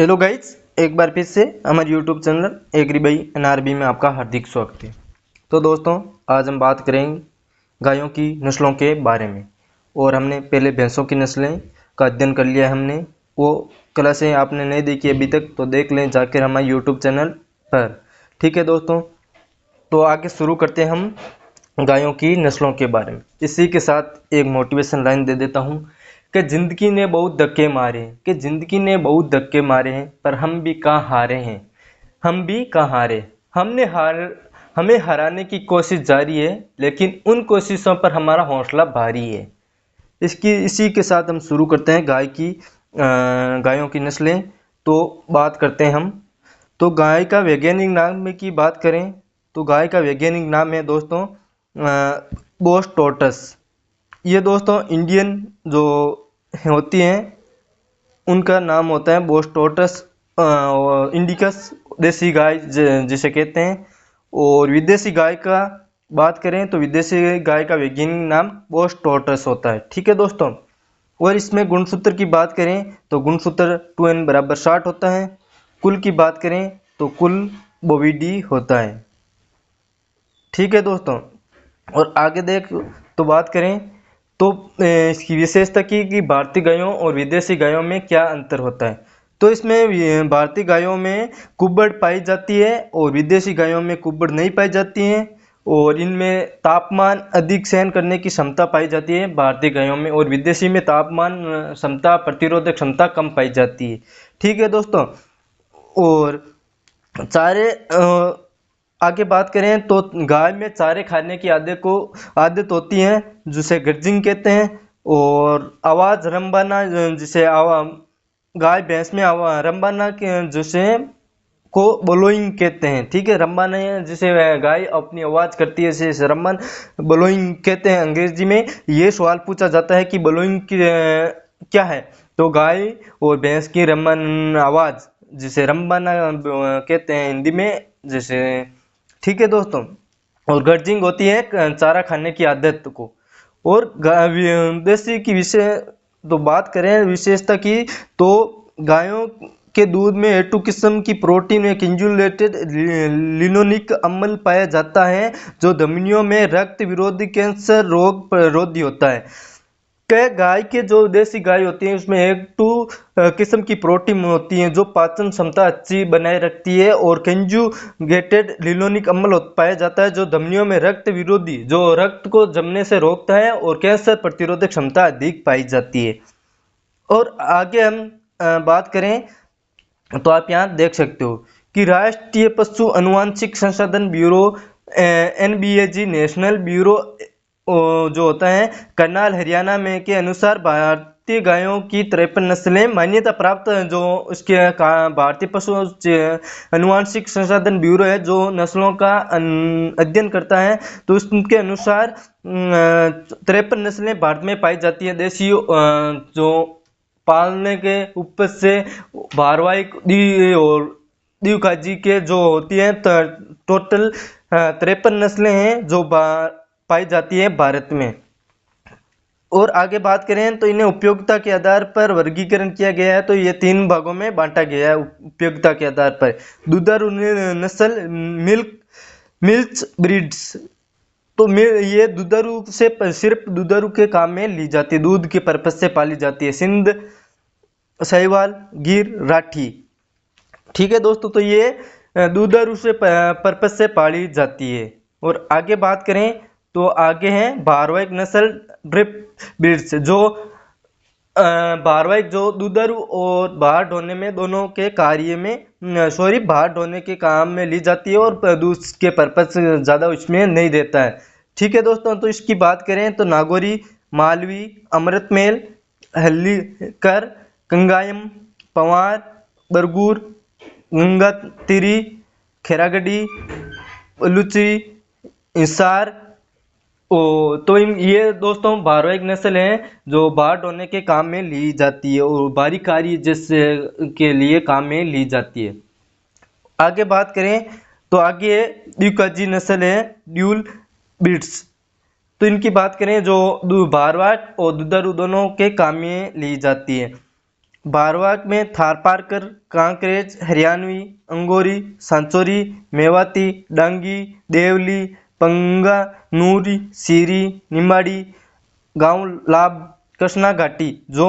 Hello guys, एक बार फिर से हमारे YouTube channel Agri by NRB में आपका हार्दिक स्वागत है। तो दोस्तों, आज हम बात करेंगे गायों की नस्लों के बारे में। और हमने पहले भैंसों की नस्लें का अध्ययन कर लिया है। हमने वो क्लासें आपने नहीं देखी अभी तक तो देख लें जाकर हमारे यूट्यूब चैनल पर। ठीक है दोस्तों, तो आगे शुरू करते हैं हम गायों की नस्लों के बारे में। इसी के साथ एक मोटिवेशन लाइन दे देता हूँ कि जिंदगी ने बहुत धक्के मारे हैं, पर हम भी कहाँ हारे हैं। हमें हराने की कोशिश जारी है, लेकिन उन कोशिशों पर हमारा हौसला भारी है। इसी के साथ हम शुरू करते हैं गायों की नस्लें। तो बात करते हैं हम। तो गाय का वैज्ञानिक नाम की बात करें तो गाय का वैज्ञानिक नाम है दोस्तों बोस टॉर्टस। ये दोस्तों इंडियन जो होती हैं उनका नाम होता है बोस टॉर्टस इंडिकस, देसी गाय जिसे कहते हैं। और विदेशी गाय का बात करें तो विदेशी गाय का वैज्ञानिक नाम बोस टॉर्टस होता है। ठीक है दोस्तों। और इसमें गुणसूत्र की बात करें तो गुणसूत्र 2n बराबर 60 होता है। कुल की बात करें तो कुल बोविडी होता है। ठीक है दोस्तों। और आगे तो बात करें तो इसकी विशेषता की कि भारतीय गायों और विदेशी गायों में क्या अंतर होता है। तो इसमें भारतीय गायों में कुब्बड़ पाई जाती है और विदेशी गायों में कुब्बड़ नहीं पाई जाती है। और इनमें तापमान अधिक सहन करने की क्षमता पाई जाती है भारतीय गायों में, और विदेशी में तापमान क्षमता प्रतिरोधक क्षमता कम पाई जाती है। ठीक है दोस्तों। और चारे आगे बात करें तो गाय में चारे खाने की आदत होती है जिसे गर्जिंग कहते हैं। और आवाज़ रंबाना जिसे गाय भैंस में रंबाना के जिसे को ब्लोइंग कहते हैं। ठीक है, रंबाना जिसे गाय अपनी आवाज़ करती है इसे रंबन ब्लोइंग कहते हैं अंग्रेजी में। ये सवाल पूछा जाता है कि ब्लोइंग क्या है, तो गाय और भैंस की रंबन आवाज़ जिसे रंबाना कहते हैं हिंदी में जैसे। ठीक है दोस्तों। और गर्जिंग होती है चारा खाने की आदत को। और देसी की विषय तो बात करें विशेषता की तो गायों के दूध में A2 किस्म की प्रोटीन एक इंजुलेटेड लिनोलिक अम्ल पाया जाता है जो धमनियों में रक्त विरोधी कैंसर रोग प्रतिरोधी होता है। गाय के जो देसी गाय होती है उसमें A2 किस्म की प्रोटीन होती है जो पाचन क्षमता अच्छी बनाए रखती है। और कंजुगेटेड लिनोलिक अम्ल पाया जाता है जो धमनियों में रक्त विरोधी जो रक्त को जमने से रोकता है, और कैंसर प्रतिरोधक क्षमता अधिक पाई जाती है। और आगे हम बात करें तो आप यहाँ देख सकते हो कि राष्ट्रीय पशु अनुवांशिक संशोधन ब्यूरो NBAG नेशनल ब्यूरो जो होता है करनाल हरियाणा में के अनुसार भारतीय गायों की 53 नस्लें मान्यता प्राप्त जो उसके भारतीय पशु अनुवांशिक संशोधन ब्यूरो है जो नस्लों का अध्ययन करता है। तो उसके अनुसार 53 नस्लें भारत में पाई जाती है। देसी जो पालने के उपज से भारवाहिक और द्विकाजी के जो होती है टोटल 53 नस्लें हैं जो पाई जाती है भारत में। और आगे बात करें तो इन्हें उपयोगिता के आधार पर वर्गीकरण किया गया है। तो ये 3 भागों में बांटा गया है उपयोगिता के आधार पर। दुधारू नस्ल मिल्क ब्रीड्स, तो ये दुधारू से सिर्फ दुधारू के काम में ली जाती है, दूध के पर्पज से पाली जाती है। सिंध, साहिवाल, गिर, राठी। ठीक है दोस्तों, तो ये दुधारू से पर्पज से पाली जाती है। और आगे बात करें तो आगे है भारवाहिक नस्ल ड्रिप ब्रीड्स जो भारवाहिक जो दुधारू और बाहर ढोने में दोनों के कार्य में बाहर ढोने के काम में ली जाती है और दूध के पर्पज ज़्यादा उसमें नहीं देता है। ठीक है दोस्तों। तो इसकी बात करें तो नागौरी, मालवी, अमृतमेल, हल्लीकर, कंगायम, पवार, बरगूर, गंगातिरी, खैरागढ़ी, लुची, हिसार। तो ये दोस्तों भारवाहिक नस्ल हैं जो बाहर ढोने के काम में ली जाती है और बाहरी कार्य जैसे के लिए काम में ली जाती है। आगे बात करें तो आगे द्विकाजी नस्ल है ड्यूल ब्रीड्स। तो इनकी बात करें जो भारवाहिक और दुधारू दोनों के काम में ली जाती है। बारवाक में थारपारकर, कांकरेज, हरियाणवी, अंगोरी, सांचोरी, मेवाती, डांगी, देवली, पंगा, नूरी, सीरी, निमाड़ी, गांव लाभ, कृष्णा घाटी जो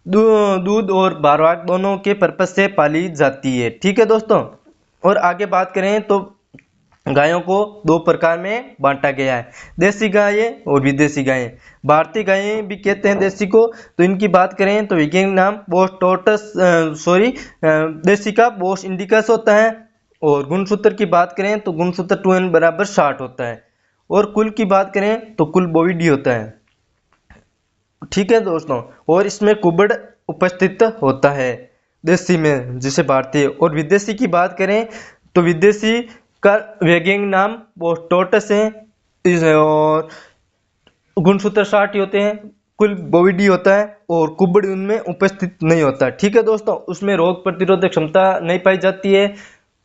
दूध और बारवाक दोनों के पर्पज से पाली जाती है। ठीक है दोस्तों। और आगे बात करें तो गायों को दो प्रकार में बांटा गया है, देसी गायें और विदेशी गायें। भारतीय गायें भी कहते हैं देसी को। तो इनकी बात करें तो वैज्ञानिक नाम बोस टोटस देसी का बोस इंडिकस होता है। और गुणसूत्र की बात करें तो गुणसूत्र 2n बराबर 60 होता है। और कुल की बात करें तो कुल बोविडी होता है। ठीक है दोस्तों। और इसमें कुबड़ उपस्थित होता है देसी में, जिसे भारतीय। और विदेशी की बात करें तो विदेशी का वैज्ञानिक नाम बोस्टोटस है। और गुणसूत्र 60 ही होते हैं, कुल बोविडी होता है और कुबड़ उनमें उपस्थित नहीं होता। ठीक है दोस्तों। उसमें रोग प्रतिरोधक क्षमता नहीं पाई जाती है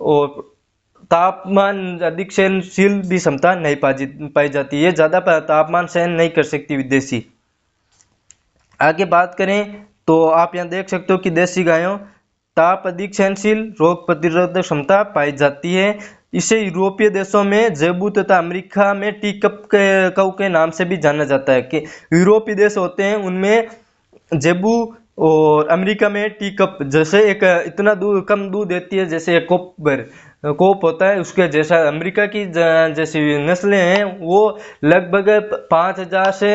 और तापमान अधिक सहनशील भी क्षमता नहीं पाई जाती है, ज़्यादा तापमान सहन नहीं कर सकती विदेशी। आगे बात करें तो आप यहाँ देख सकते हो कि देसी गायों ताप अधिक सहनशील, रोग प्रतिरोधक क्षमता पाई जाती है। इसे यूरोपीय देशों में जेबू तथा अमेरिका में टी कप के नाम से भी जाना जाता है। कि यूरोपीय देश होते हैं उनमें जेबू और अमेरिका में टी कप, जैसे एक इतना दूध कम दूध देती है जैसे एक कोप होता है उसके जैसा। अमेरिका की जैसी नस्लें हैं वो लगभग 5000 से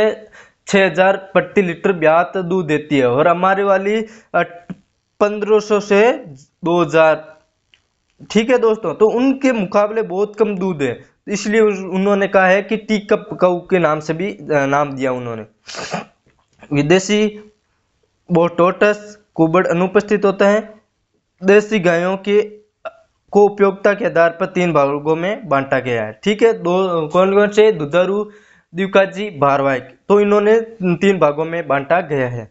6000 प्रति लीटर ब्यात दूध देती है। और हमारे वाली 1500 से 2000। ठीक है दोस्तों। तो उनके मुकाबले बहुत कम दूध है, इसलिए उन्होंने कहा है कि टी कप काऊ के नाम से भी नाम दिया उन्होंने। विदेशी बोस्टोटस कुबड़ अनुपस्थित होता है। देसी गायों के को उपयोगिता के आधार पर 3 भागों में बांटा गया है। ठीक है। दो कौन कौन से? दुधारू, द्विकाजी, भारवाहक। तो इन्होंने 3 भागों में बांटा गया है।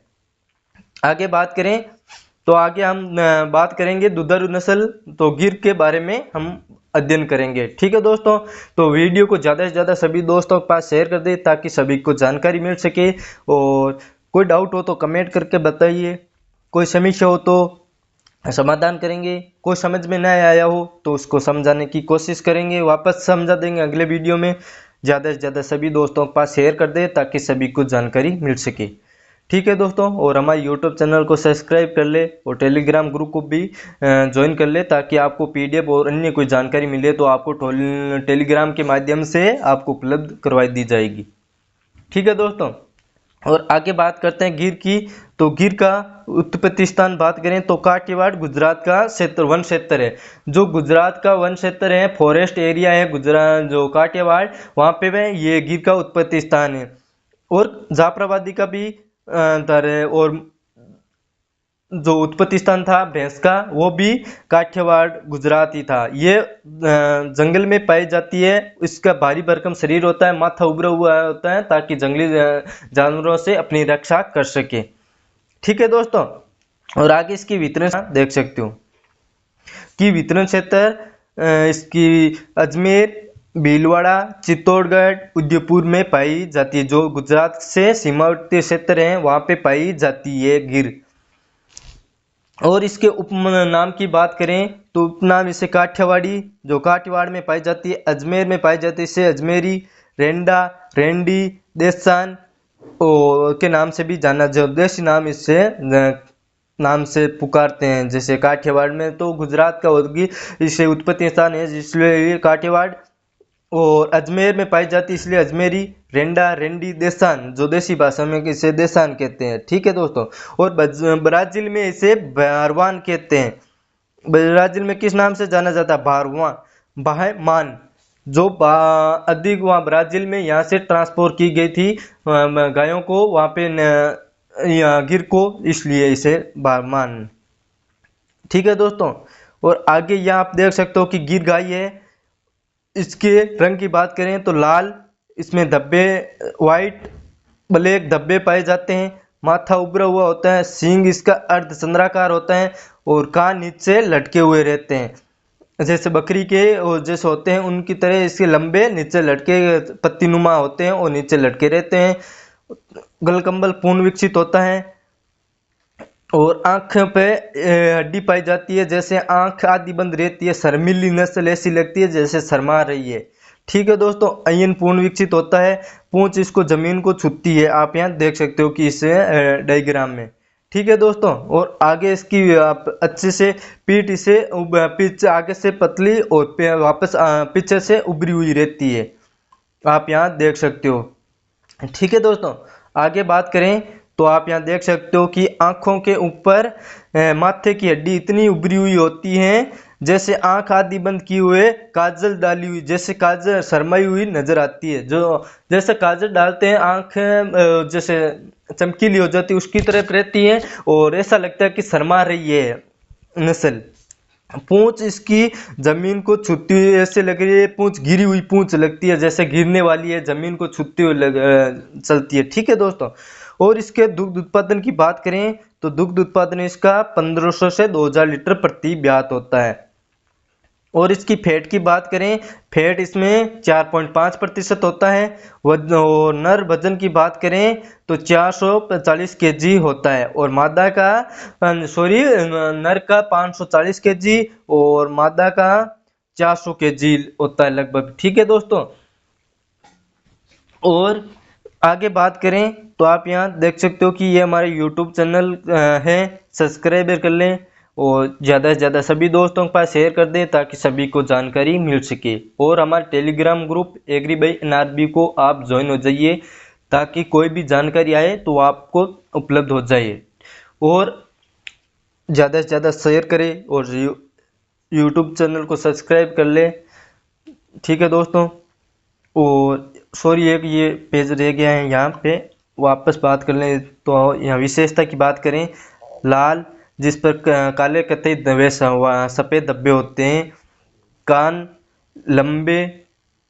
आगे बात करें तो आगे हम बात करेंगे दुधारू नस्ल, तो गिर के बारे में हम अध्ययन करेंगे। ठीक है दोस्तों। तो वीडियो को ज़्यादा से ज़्यादा सभी दोस्तों के पास शेयर कर दें ताकि सभी को जानकारी मिल सके। और कोई डाउट हो तो कमेंट करके बताइए, कोई समस्या हो तो समाधान करेंगे, कोई समझ में ना आया हो तो उसको समझाने की कोशिश करेंगे, वापस समझा देंगे अगले वीडियो में। ज़्यादा से ज़्यादा सभी दोस्तों के पास शेयर कर दें ताकि सभी को जानकारी मिल सके। ठीक है दोस्तों। और हमारे यूट्यूब चैनल को सब्सक्राइब कर ले और टेलीग्राम ग्रुप को भी ज्वाइन कर ले ताकि आपको पीडीएफ और अन्य कोई जानकारी मिले तो आपको टेलीग्राम के माध्यम से आपको उपलब्ध करवाई दी जाएगी। ठीक है दोस्तों। और आगे बात करते हैं गिर की। तो गिर का उत्पत्ति स्थान बात करें तो काठियावाड़ गुजरात का क्षेत्र वन क्षेत्र है। जो गुजरात का वन क्षेत्र है, फॉरेस्ट एरिया है गुजरात जो काठियावाड़, वहाँ पे वह ये गिर का उत्पत्ति स्थान है। और जाफराबादी का भी दर है। और जो उत्पत्ति स्थान था भैंस का वो भी काठियावाड़ गुजरात ही था। ये जंगल में पाई जाती है। इसका भारी भरकम शरीर होता है, माथा उभरा हुआ होता है ताकि जंगली जानवरों से अपनी रक्षा कर सके। ठीक है दोस्तों। और आगे इसकी वितरण देख सकते हो कि वितरण क्षेत्र इसकी अजमेर, भीलवाड़ा, चित्तौड़गढ़, उदयपुर में पाई जाती है। जो गुजरात से सीमावर्ती क्षेत्र हैं वहाँ पे पाई जाती है गिर। और इसके उपनाम की बात करें तो उपनाम इसे काठियावाड़ी जो काठियावाड़ में पाई जाती है, अजमेर में पाई जाती है इसे अजमेरी, रेंडा, रेंडी, देसान के नाम से भी जाना, जो देसी नाम इससे नाम से पुकारते हैं। जैसे काठियावाड़ में तो गुजरात का होगी इसे उत्पत्ति स्थान है इसलिए काठियावाड़। और अजमेर में पाई जाती है इसलिए अजमेरी, रेंडा, रेंडी, देसान जो देसी भाषा में इसे देसान कहते हैं। ठीक है दोस्तों। और ब्राजील में इसे बारवान कहते हैं। ब्राजील में किस नाम से जाना जाता है? बाहमान। जो अधिक वहाँ ब्राजील में यहाँ से ट्रांसपोर्ट की गई थी गायों को वहाँ पे गिर को, इसलिए इसे बारमान। ठीक है दोस्तों। और आगे यहाँ आप देख सकते हो कि गिर गाय है। इसके रंग की बात करें तो लाल, इसमें धब्बे वाइट ब्लैक धब्बे पाए जाते हैं, माथा उभरा हुआ होता है, सींग इसका अर्धचंद्राकार होता है और कान नीचे लटके हुए रहते हैं। जैसे बकरी के और जैसे होते हैं उनकी तरह इसके लंबे नीचे लटके पत्तीनुमा होते हैं और नीचे लटके रहते हैं। गलकंबल पूर्ण विकसित होता है। और आँख पे हड्डी पाई जाती है, जैसे आँख आधी बंद रहती है, शर्मीली नस्ल ऐसी लगती है जैसे शर्मा रही है। ठीक है दोस्तों, अयन पूर्ण विकसित होता है, पूंछ इसको जमीन को छूती है, आप यहाँ देख सकते हो कि इस डायग्राम में। ठीक है दोस्तों, और आगे इसकी आप अच्छे से पीठ इसे पीछे आगे से पतली और वापस पीछे से उभरी हुई रहती है, आप यहाँ देख सकते हो। ठीक है दोस्तों, आगे बात करें तो आप यहाँ देख सकते हो कि आंखों के ऊपर माथे की हड्डी इतनी उभरी हुई होती है जैसे आंख आधी बंद किए हुए काजल डाली हुई, जैसे काजल शर्माई हुई नजर आती है। जो जैसे काजल डालते हैं आंख जैसे चमकीली हो जाती है उसकी तरफ रहती है, और ऐसा लगता है कि शर्मा रही है नस्ल। पूंछ इसकी जमीन को छूती हुई ऐसे लग रही है, पूंछ गिरी हुई पूंछ लगती है, जैसे गिरने वाली है, जमीन को छूती हुई चलती है। ठीक है दोस्तों, और इसके दुग्ध उत्पादन की बात करें तो दुग्ध उत्पादन इसका 1500 से 2000 लीटर प्रति ब्यात होता है। और इसकी फैट की बात करें, फैट इसमें 4.5% होता है। और नर वजन की बात करें तो 440 केजी होता है, और मादा का नर का 540 केजी और मादा का 400 केजी होता है लगभग। ठीक है दोस्तों, और आगे बात करें तो आप यहाँ देख सकते हो कि ये हमारे YouTube चैनल है, सब्सक्राइब कर लें और ज़्यादा से ज़्यादा सभी दोस्तों के पास शेयर कर दें ताकि सभी को जानकारी मिल सके। और हमारे Telegram group Agri by NRB को आप ज्वाइन हो जाइए ताकि कोई भी जानकारी आए तो आपको उपलब्ध हो जाए, और ज़्यादा से ज़्यादा शेयर करें और YouTube चैनल को सब्सक्राइब कर लें। ठीक है दोस्तों, और सॉरी एक ये पेज रह गया है, यहाँ पे वापस बात कर लें तो यहाँ विशेषता की बात करें, लाल जिस पर काले कतई धब्बे सफ़ेद धब्बे होते हैं, कान लंबे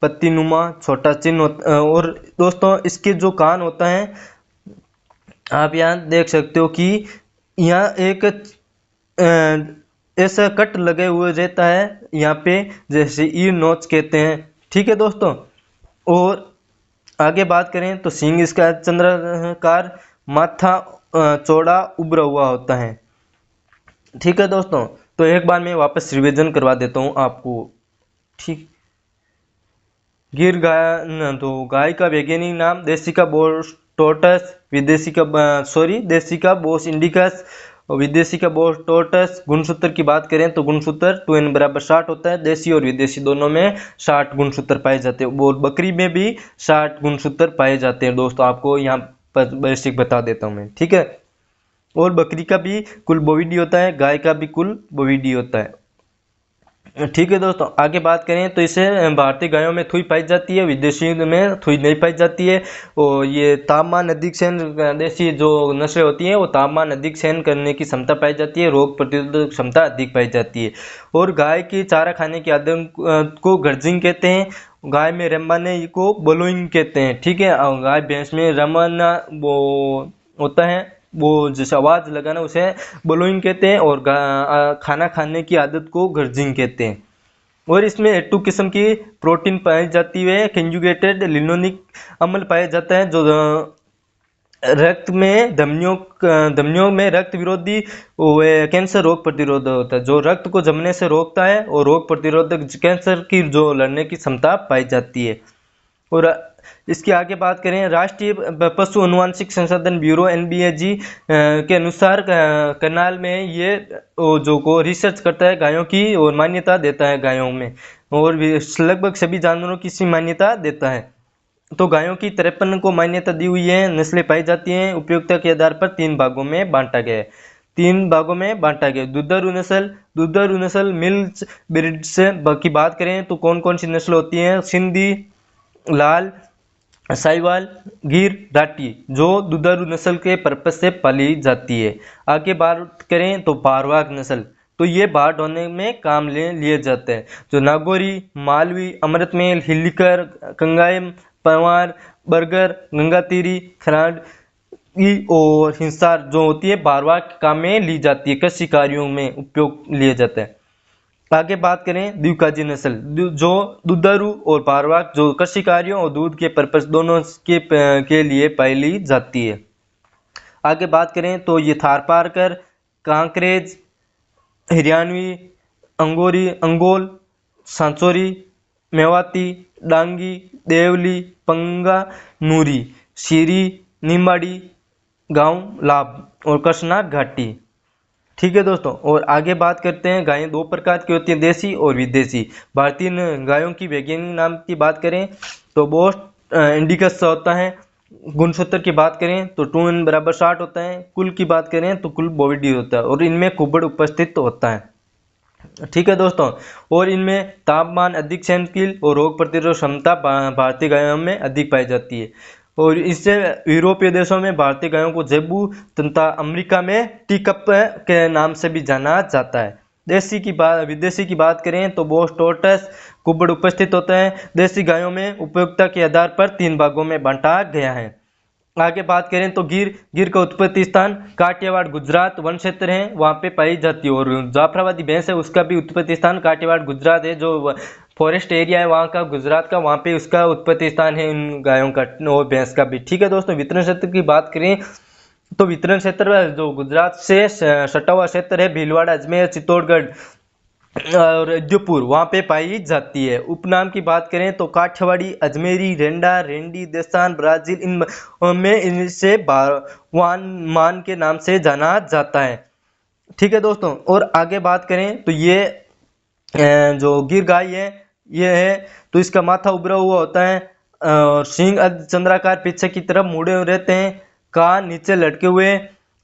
पत्तीनुमा छोटा चिन्ह और दोस्तों इसके जो कान होता है आप यहाँ देख सकते हो कि यहाँ एक ऐसा कट लगे हुए रहता है यहाँ पे, जैसे ईर नोच कहते हैं। ठीक है दोस्तों, और आगे बात करें तो सींग इसका चंद्राकार, माथा चौड़ा उभरा हुआ होता है। ठीक है दोस्तों, तो एक बार मैं वापस रिवीजन करवा देता हूँ आपको। ठीक, गिर गाय तो गाय का वैज्ञानिक नाम देसिका बोस टोटस, विदेशी का देसिका बोस इंडिकस, विदेशी का बोस टोटस। गुणसूत्र की बात करें तो गुणसूत्र 2n बराबर 60 होता है, देसी और विदेशी दोनों में 60 गुणसूत्र पाए जाते हैं, और बकरी में भी 60 गुणसूत्र पाए जाते हैं। दोस्तों आपको यहाँ पर बेसिक बता देता हूँ मैं, ठीक है। और बकरी का भी कुल बोविडी होता है, गाय का भी कुल बोविडी होता है। ठीक है दोस्तों, आगे बात करें तो इसे भारतीय गायों में थुई पाई जाती है, विदेशी में थुई नहीं पाई जाती है। और ये तापमान अधिक सहन, देसी जो नस्लें होती हैं वो तापमान अधिक सहन करने की क्षमता पाई जाती है, रोग प्रतिरोधक क्षमता अधिक पाई जाती है। और गाय की चारा खाने की आदत को गर्जिंग कहते हैं, गाय में रंबाने को ब्लोइंग कहते हैं। ठीक है, गाय भैंस में रमाना वो होता है, वो जैसे आवाज़ लगाना उसे ब्लोइंग कहते हैं, और खाना खाने की आदत को गर्जिंग कहते हैं। और इसमें A2 किस्म की प्रोटीन पाई जाती है, कंजुगेटेड लिनोलिक अम्ल पाया जाता है जो रक्त में धमनियों में रक्त विरोधी कैंसर रोग प्रतिरोधक होता है, जो रक्त को जमने से रोकता है, और रोग प्रतिरोधक कैंसर की जो लड़ने की क्षमता पाई जाती है। और इसकी आगे बात करें, राष्ट्रीय पशु अनुवांशिक संसाधन ब्यूरो NBAG के अनुसार करनाल में ये जो को रिसर्च करता है गायों की और मान्यता देता है गायों में, और लगभग सभी जानवरों की इसी मान्यता देता है। तो गायों की 53 को मान्यता दी हुई है, नस्लें पाई जाती हैं, उपयोगिता के आधार पर 3 भागों में बांटा गया है। 3 भागों में बांटा गया। दुधारू नस्ल मिल्क ब्रीड्स की बात करें तो कौन कौन सी नस्ल होती हैं, सिंधी, लाल, साहिवाल, गिर, राठी, जो दुधारू नस्ल के पर्पस से पाली जाती है। आगे बात करें तो भारवाह नस्ल, तो ये बाढ़ ढोने में काम लिए जाते हैं, जो नागौरी, मालवी, अमृतमहल, हिल्लीकर, कंगायम, पंवार, बर्गर, गंगातीरी, खराड और हिंसार जो होती है भारवाह के काम में ली जाती है, कृषि कार्यों में उपयोग लिए जाते हैं। आगे बात करें द्विकाजी नस्ल, जो दुधारू और भारवाह जो कृषि कार्यों और दूध के पर्पस दोनों के लिए पाली जाती है। आगे बात करें तो ये थारपारकर, कांकरेज, हरियाणवी, अंगोरी, अंगोल, सांचौरी, मेवाती, डांगी, देवली, पंगा, नूरी, सीरी, निम्बाड़ी, गांव, लाभ और कसनाग घाटी। ठीक है दोस्तों, और आगे बात करते हैं। गायें दो प्रकार की होती हैं, देसी और विदेशी। भारतीय गायों की वैज्ञानिक नाम की बात करें तो बोस्ट इंडिकस होता है। गुणसूत्र की बात करें तो 2n = 60 होता है। कुल की बात करें तो कुल बोविडी होता है और इनमें कुबड़ उपस्थित होता है। ठीक है दोस्तों, और इनमें तापमान अधिक सहनशील और रोग प्रतिरोधक क्षमता भारतीय गायों में अधिक पाई जाती है। और इससे यूरोपीय देशों में भारतीय गायों को जेबू तथा अमेरिका में टीकप के नाम से भी जाना जाता है। विदेशी की बात करें तो बोस टोरस कुबड़ उपस्थित होता है। देसी गायों में उपयोगिता के आधार पर 3 भागों में बांटा गया है। आगे बात करें तो गिर का उत्पत्ति स्थान काठियावाड़ गुजरात वन क्षेत्र है, वहाँ पे पाई जाती है। और जाफराबादी भैंस है, उसका भी उत्पत्ति स्थान काठियावाड़ गुजरात है, जो फॉरेस्ट एरिया है वहाँ का, गुजरात का, वहाँ पे उसका उत्पत्ति स्थान है इन गायों का और भैंस का भी। ठीक है दोस्तों, वितरण क्षेत्र की बात करें तो वितरण क्षेत्र जो गुजरात से सटा हुआ क्षेत्र है, भीलवाड़ा, अजमेर, चित्तौड़गढ़ और जयपुर, वहाँ पे पाई जाती है। उपनाम की बात करें तो काठियावाड़ी, अजमेरी, रेंडा, रेंडी, देसान, ब्राजील, इनमें इनसे वान मान के नाम से जाना जाता है। ठीक है दोस्तों, और आगे बात करें तो ये जो गिर गाय है ये है तो इसका माथा उभरा हुआ होता है और सींग अर्धचंद्राकार पीछे की तरफ मुड़े हुए रहते हैं, कान नीचे लटके हुए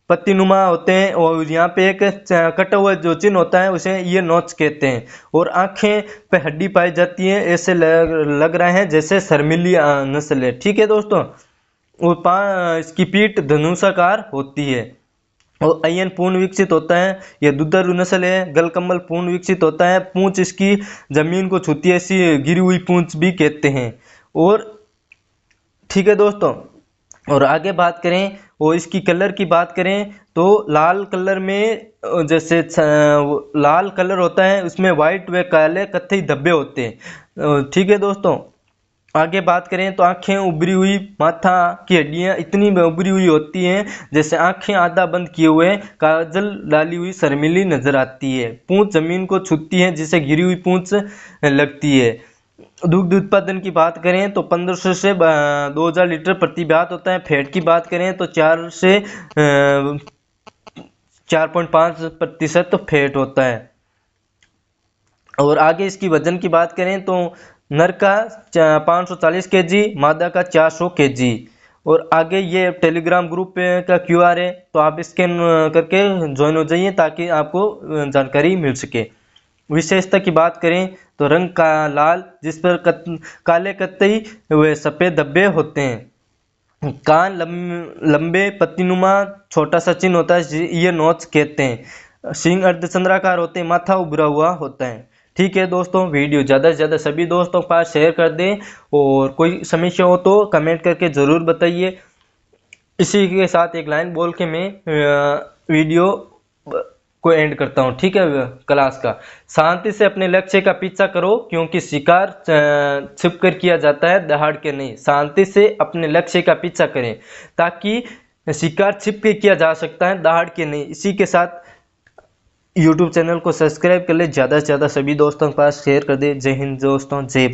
पत्तीनुमा होते हैं और यहाँ पे एक कटा हुआ जो चिन्ह होता है उसे ये नोच कहते हैं। और आंखें पे हड्डी पाई जाती है, ऐसे लग रहा है जैसे शर्मिली नस्ल है। ठीक है दोस्तों, और इसकी पीठ धनुषाकार होती है और अयन पूर्ण विकसित होता है। यह दुधारू नस्ल है। गलकम्बल पूर्ण विकसित होता है। पूंछ इसकी जमीन को छूती है, ऐसी गिरी हुई पूंछ भी कहते हैं। और ठीक है दोस्तों, और आगे बात करें और इसकी कलर की बात करें तो लाल कलर में जैसे लाल कलर होता है उसमें वाइट व काले कत्थई धब्बे होते हैं। ठीक है दोस्तों, आगे बात करें तो आंखें उभरी हुई, माथा की हड्डियां इतनी उभरी हुई होती हैं जैसे आंखें आधा बंद किए हुए काजल डाली हुई शर्मिली नजर आती है। पूंछ जमीन को छूती है जिसे गिरी हुई पूंछ लगती है। दुग्ध उत्पादन की बात करें तो 1500 से 2000 लीटर प्रति ब्यात होता है। फैट की बात करें तो 4 से 4.5% फैट होता है। और आगे इसकी वजन की बात करें तो नर का 540 kg, मादा का 400 kg। और आगे ये टेलीग्राम ग्रुप का QR है तो आप स्कैन करके ज्वाइन हो जाइए ताकि आपको जानकारी मिल सके। विशेषता की बात करें तो रंग का लाल जिस पर काले कत्तई व सफ़ेद धब्बे होते हैं। कान लंबे पत्तीनुमा छोटा सा चिन्ह होता है, ये नोच कहते हैं। सींग अर्धचंद्राकार होते हैं, माथा उभरा हुआ होता है। ठीक है दोस्तों, वीडियो ज़्यादा से ज़्यादा सभी दोस्तों के पास शेयर कर दें और कोई समस्या हो तो कमेंट करके ज़रूर बताइए। इसी के साथ एक लाइन बोल के मैं वीडियो को एंड करता हूँ। ठीक है, क्लास का शांति से अपने लक्ष्य का पीछा करो क्योंकि शिकार छिप कर किया जाता है, दहाड़ के नहीं। शांति से अपने लक्ष्य का पीछा करें ताकि शिकार छिप के किया जा सकता है, दहाड़ के नहीं। इसी के साथ YouTube चैनल को सब्सक्राइब कर ले, ज़्यादा से ज़्यादा सभी दोस्तों के पास शेयर कर दे। जय हिंद दोस्तों, जय